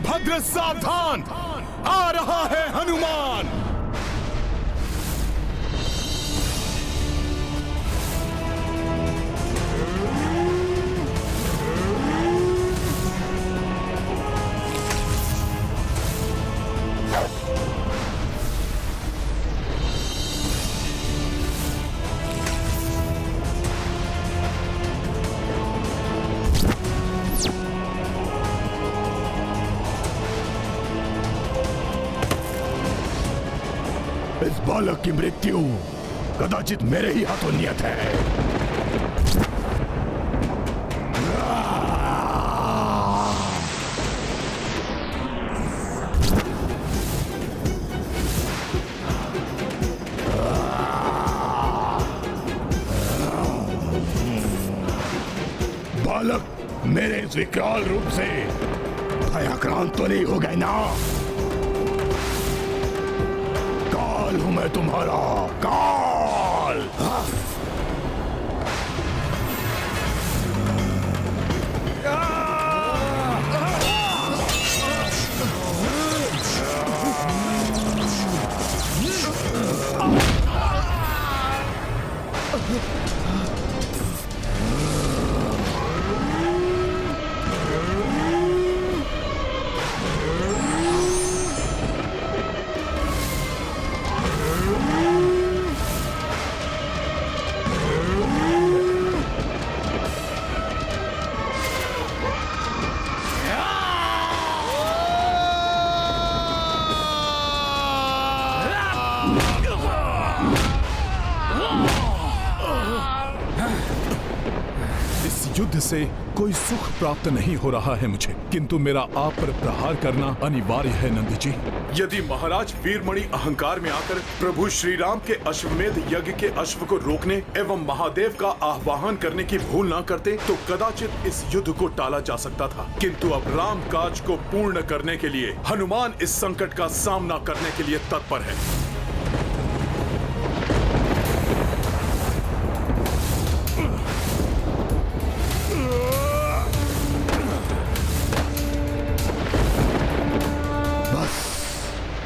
वीरभद्र सावधान, आ रहा है हनुमान। इस बालक की मृत्यु कदाचित मेरे ही हाथों नियत है। बालक मेरे इस विकराल रूप से भयाक्रांत तो नहीं हो गए ना? काल हूं मैं तुम्हारा, काल। युद्ध से कोई सुख प्राप्त नहीं हो रहा है मुझे, किंतु मेरा आप पर प्रहार करना अनिवार्य है नंद जी। यदि महाराज वीरमणि अहंकार में आकर प्रभु श्री राम के अश्वमेध यज्ञ के अश्व को रोकने एवं महादेव का आह्वान करने की भूल न करते तो कदाचित इस युद्ध को टाला जा सकता था, किंतु अब राम काज को पूर्ण करने के लिए हनुमान इस संकट का सामना करने के लिए तत्पर है।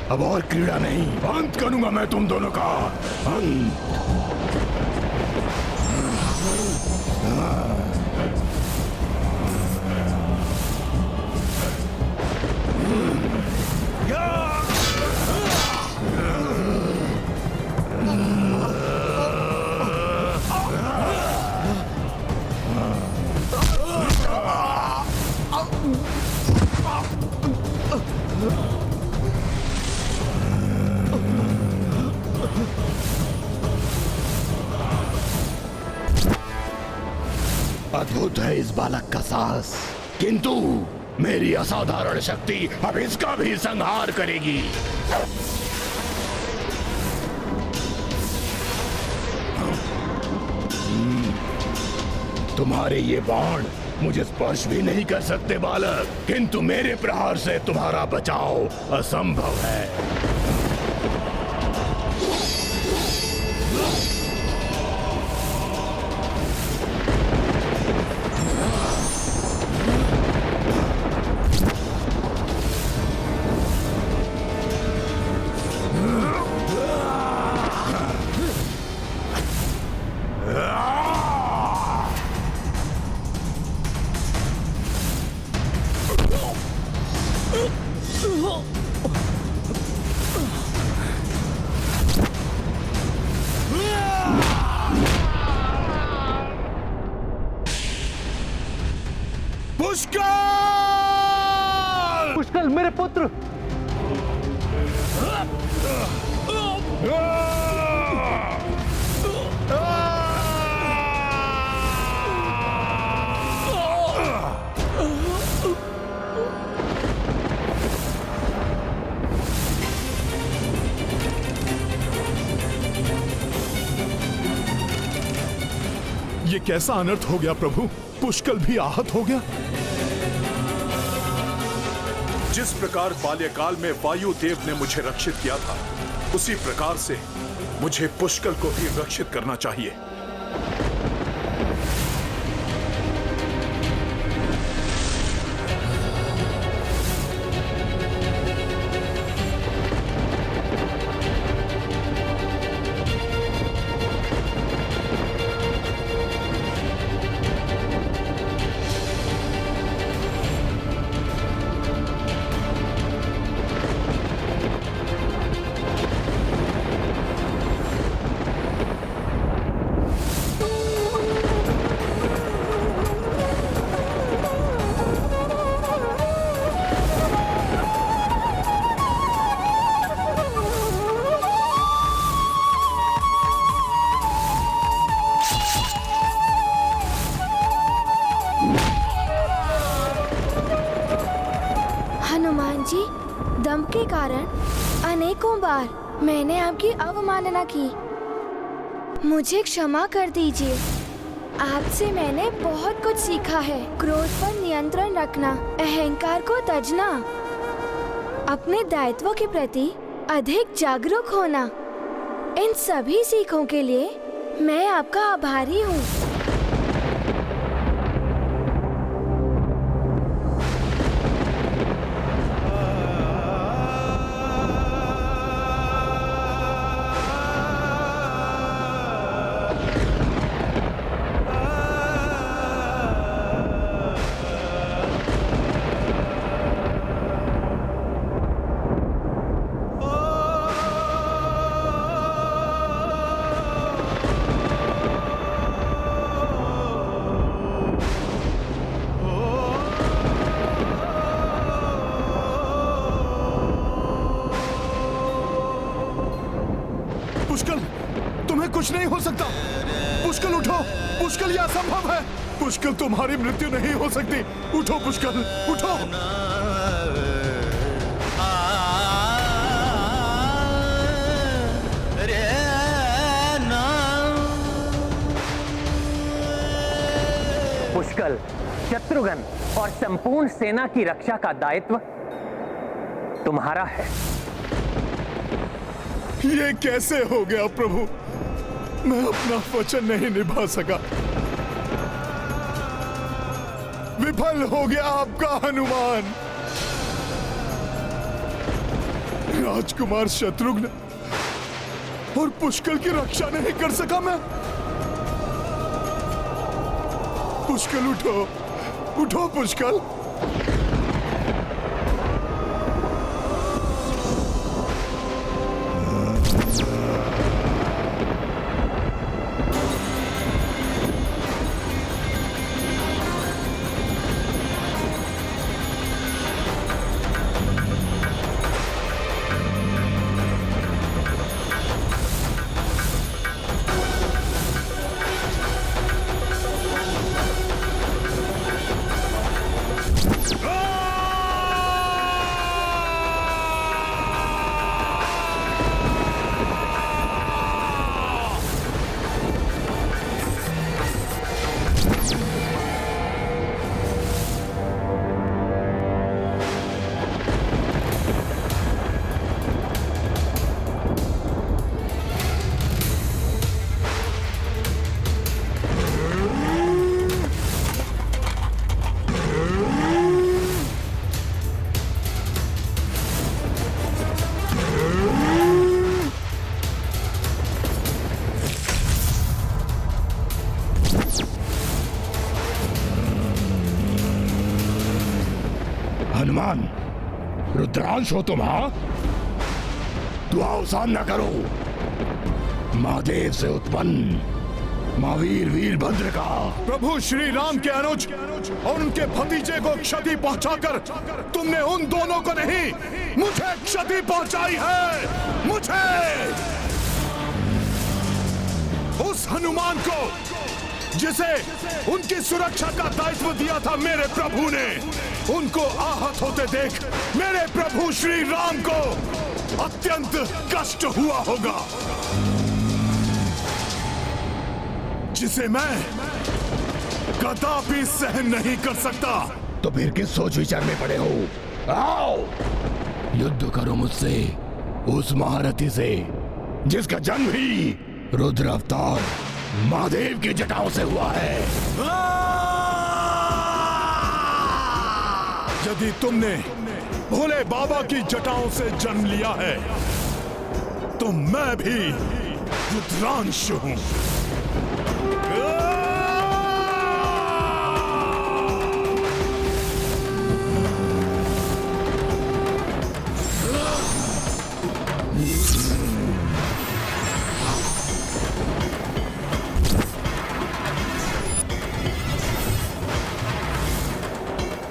अब और क्रीड़ा नहीं, अंत करूंगा मैं तुम दोनों का, अंत। अद्भुत है इस बालक का साहस, किंतु मेरी असाधारण शक्ति अब इसका भी संहार करेगी। तुम्हारे ये बाण मुझे स्पर्श भी नहीं कर सकते बालक, किंतु मेरे प्रहार से तुम्हारा बचाव असंभव है। पुष्कल मेरे पुत्र! ये कैसा अनर्थ हो गया प्रभु? पुष्कल भी आहत हो गया। जिस प्रकार बाल्यकाल में वायु देव ने मुझे रक्षित किया था, उसी प्रकार से मुझे पुष्कल को भी रक्षित करना चाहिए। हनुमान जी, दम के कारण अनेकों बार मैंने आपकी अवमानना की। मुझे क्षमा कर दीजिए। आपसे मैंने बहुत कुछ सीखा है। क्रोध पर नियंत्रण रखना, अहंकार को तजना, अपने दायित्वों के प्रति अधिक जागरूक होना। इन सभी सीखों के लिए मैं आपका आभारी हूँ। पुष्कल, तुम्हें कुछ नहीं हो सकता। पुष्कल उठो, पुष्कल ये असंभव है। पुष्कल तुम्हारी मृत्यु नहीं हो सकती। उठो पुष्कल, उठो। पुष्कल, शत्रुघ्न और संपूर्ण सेना की रक्षा का दायित्व तुम्हारा है। ये कैसे हो गया प्रभु? मैं अपना वचन नहीं निभा सका। विफल हो गया आपका हनुमान। राजकुमार शत्रुघ्न और पुष्कल की रक्षा नहीं कर सका मैं। पुष्कल उठो, उठो पुष्कल। हनुमान, रुद्रांश हो तुम? हाँ, दुआ सामना करो। महादेव से उत्पन्न महावीर वीरभद्र का। प्रभु श्री राम के अनुज और उनके भतीजे को क्षति पहुंचाकर तुमने उन दोनों को नहीं, मुझे क्षति पहुंचाई है। मुझे, उस हनुमान को जिसे उनकी सुरक्षा का दायित्व दिया था मेरे प्रभु ने, उनको आहत होते देख मेरे प्रभु श्री राम को अत्यंत कष्ट हुआ होगा, जिसे मैं कदापि सहन नहीं कर सकता। तो फिर किस सोच विचार में पड़े हो? आओ, युद्ध करो मुझसे, उस महारथी से जिसका जन्म ही रुद्र अवतार महादेव की जटाओं से हुआ है। यदि तुमने भोले बाबा की जटाओं से जन्म लिया है तो मैं भी रुद्रांश हूं।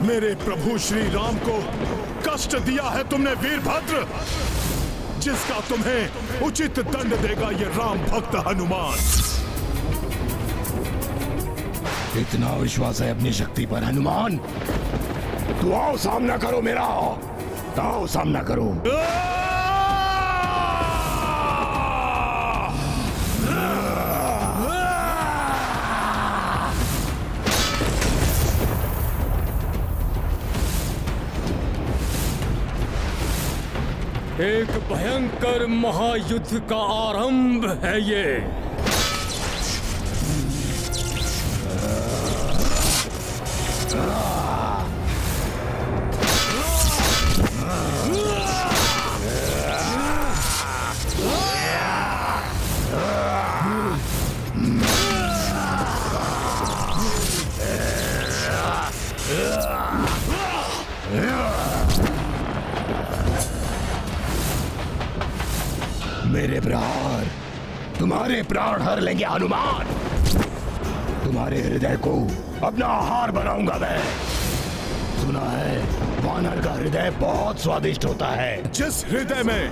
मेरे प्रभु श्री राम को कष्ट दिया है तुमने वीरभद्र, जिसका तुम्हें उचित दंड देगा ये राम भक्त हनुमान। इतना विश्वास है अपनी शक्ति पर हनुमान? तो आओ सामना करो मेरा। आओ सामना करो। एक भयंकर महायुद्ध का आरंभ है ये। मेरे प्रहार तुम्हारे प्राण हर लेंगे हनुमान। तुम्हारे हृदय को अपना आहार बनाऊंगा मैं। सुना है वानर का हृदय बहुत स्वादिष्ट होता है। जिस हृदय में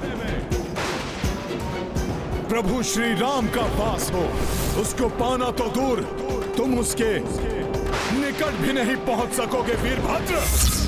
प्रभु श्री राम का वास हो, उसको पाना तो दूर, तुम उसके निकट भी नहीं पहुंच सकोगे वीरभद्र।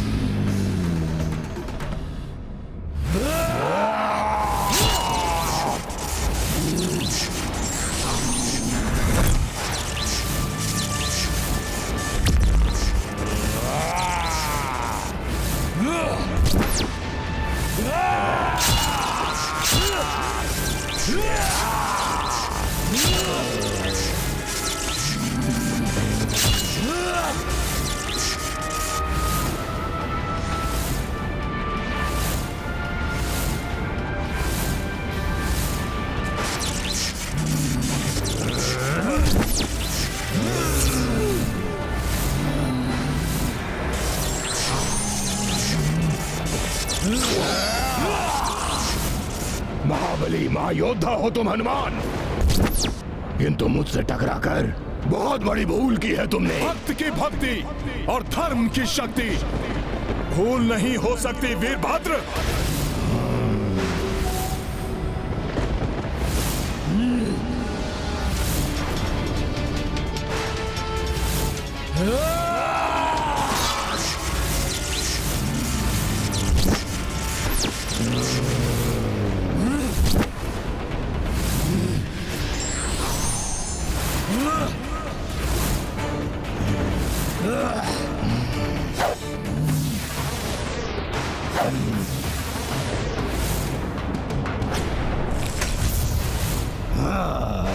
महाबली महायोद्धा हो तुम हनुमान, किंतु मुझसे टकराकर बहुत बड़ी भूल की है तुमने। भक्त की भक्ति और धर्म की शक्ति भूल नहीं हो सकती वीरभद्र।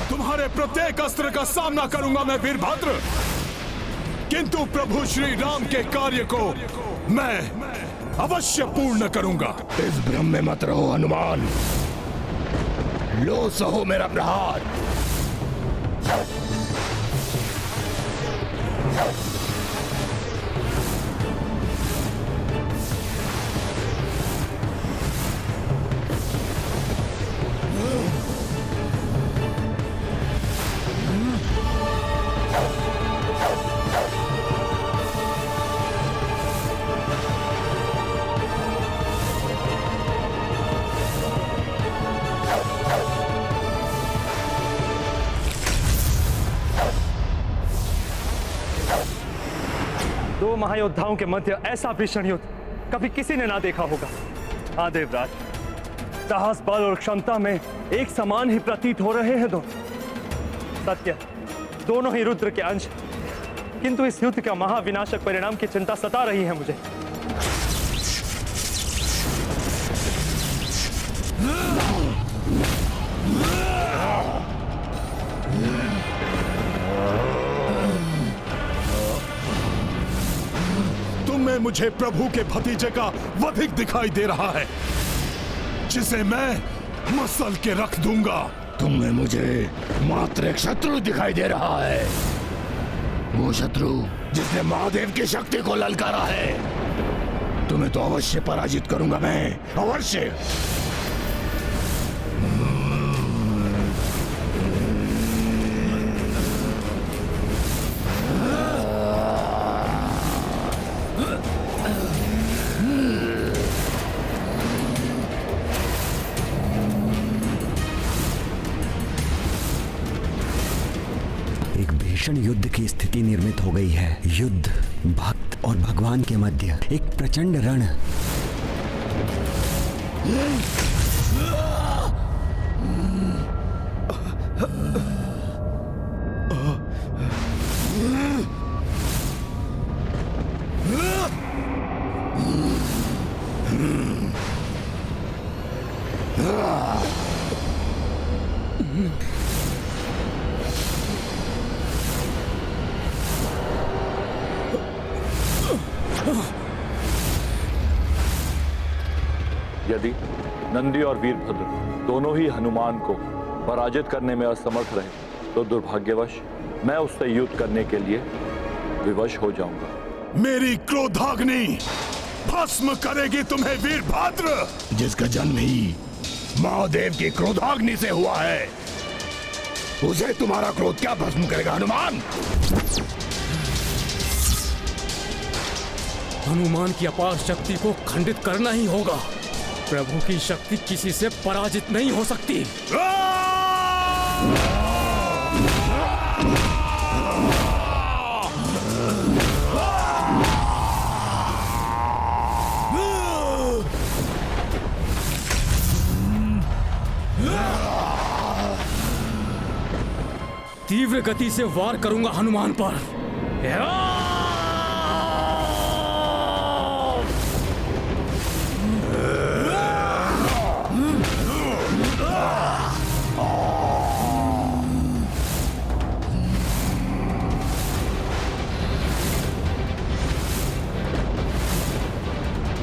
तुम्हारे प्रत्येक अस्त्र का सामना करूंगा मैं वीरभद्र, किंतु प्रभु श्री राम के कार्य को मैं अवश्य पूर्ण करूंगा। इस भ्रम में मत रहो हनुमान, लो सहो मेरा प्रहार। दो महायोद्धाओं के मध्य ऐसा भीषण युद्ध कभी किसी ने ना देखा होगा। हाँ देवराज, साहस, बल और क्षमता में एक समान ही प्रतीत हो रहे हैं दोनों। सत्य, दोनों ही रुद्र के अंश, किंतु इस युद्ध का महाविनाशक परिणाम की चिंता सता रही है मुझे। तुम्हें मुझे प्रभु के भतीजे का वधिक दिखाई दे रहा है, जिसे मैं मसल के रख दूंगा। तुम्हें मुझे मात्र एक शत्रु दिखाई दे रहा है, वो शत्रु जिसने महादेव की शक्ति को ललकारा है। तुम्हें तो अवश्य पराजित करूंगा मैं, अवश्य। भीषण युद्ध की स्थिति निर्मित हो गई है। युद्ध भक्त और भगवान के मध्य एक प्रचंड रण। यदि नंदी और वीरभद्र दोनों ही हनुमान को पराजित करने में असमर्थ रहे तो दुर्भाग्यवश मैं उससे युद्ध करने के लिए विवश हो जाऊंगा। मेरी क्रोधाग्नि भस्म करेगी तुम्हें वीरभद्र, जिसका जन्म ही महादेव की क्रोधाग्नि से हुआ है, उसे तुम्हारा क्रोध क्या भस्म करेगा हनुमान? हनुमान की अपार शक्ति को खंडित करना ही होगा। प्रभु की शक्ति किसी से पराजित नहीं हो सकती। तीव्र गति से वार करूंगा हनुमान पर।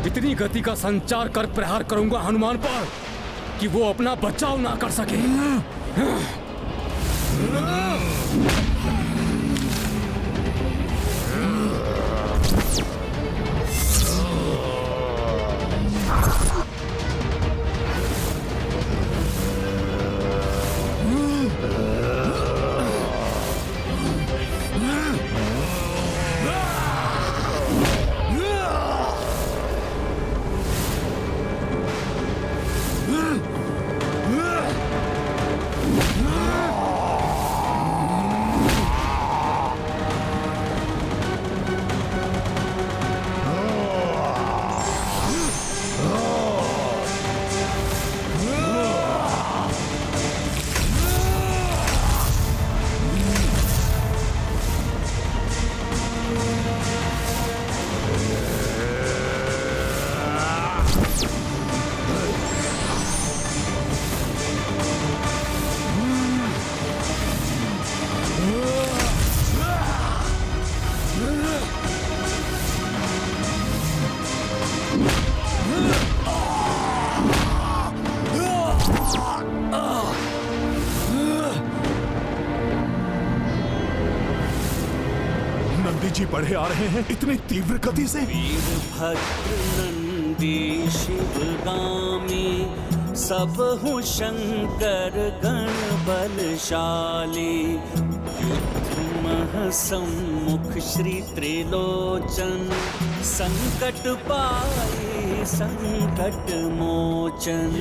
इतनी गति का संचार कर प्रहार करूंगा हनुमान पर कि वो अपना बचाव ना कर सके। जी बढ़े आ रहे हैं इतनी तीव्र गति से। वीरभद्र नंदी शिवगामी सब हूँ शंकर गण बलशाली। युद्ध मह सम्मुख श्री त्रिलोचन संकट पाए संकट मोचन।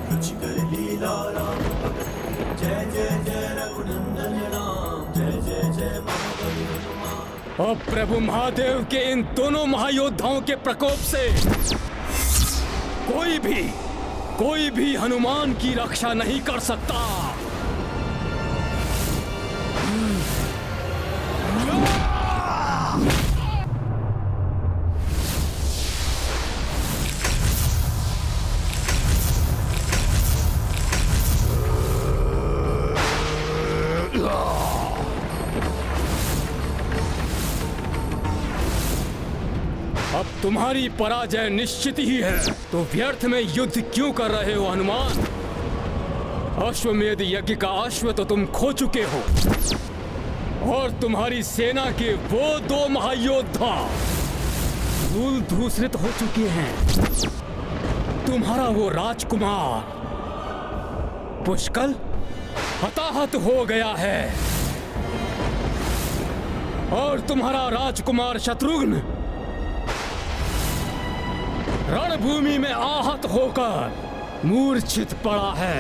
रुचिकर लीला राम भगत की जय जय जय रघुनंदन राम जय जय जय महाबली हनुमान। अब प्रभु महादेव के इन दोनों महायोद्धाओं के प्रकोप से कोई भी हनुमान की रक्षा नहीं कर सकता। अब तुम्हारी पराजय निश्चित ही है, तो व्यर्थ में युद्ध क्यों कर रहे हो हनुमान? अश्वमेध यज्ञ का अश्व तो तुम खो चुके हो और तुम्हारी सेना के वो दो महायोद्धा धूल धूसरित हो चुके हैं। तुम्हारा वो राजकुमार पुष्कल हताहत हो गया है और तुम्हारा राजकुमार शत्रुघ्न रणभूमि में आहत होकर मूर्छित पड़ा है।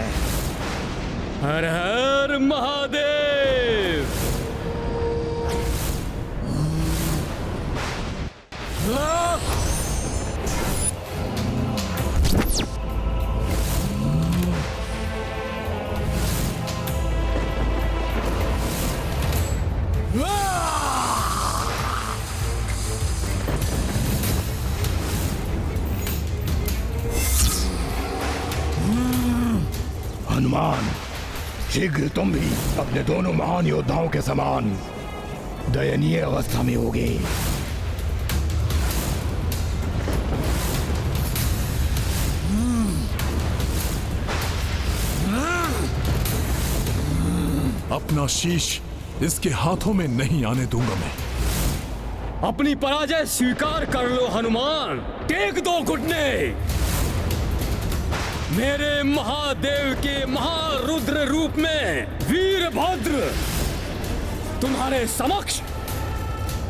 हर हर महादेव। हनुमान, शीघ्र तुम भी अपने दोनों महान योद्धाओं के समान दयनीय अवस्था में होगे। अपना शीश इसके हाथों में नहीं आने दूंगा मैं। अपनी पराजय स्वीकार कर लो हनुमान, टेक दो घुटने। मेरे महादेव के महारुद्र रूप में वीरभद्र तुम्हारे समक्ष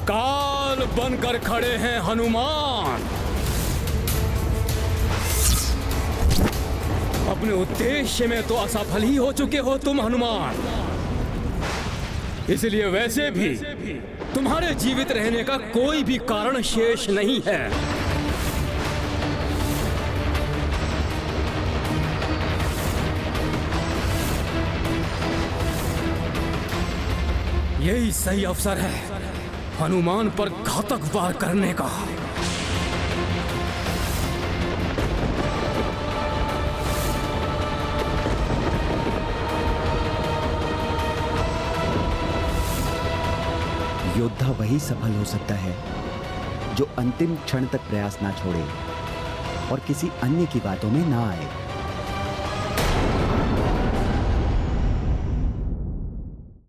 काल बनकर खड़े हैं हनुमान। अपने उद्देश्य में तो असफल ही हो चुके हो तुम हनुमान, इसलिए वैसे भी तुम्हारे जीवित रहने का कोई भी कारण शेष नहीं है। यही सही अवसर है हनुमान पर घातक वार करने का। योद्धा वही सफल हो सकता है जो अंतिम क्षण तक प्रयास ना छोड़े और किसी अन्य की बातों में ना आए।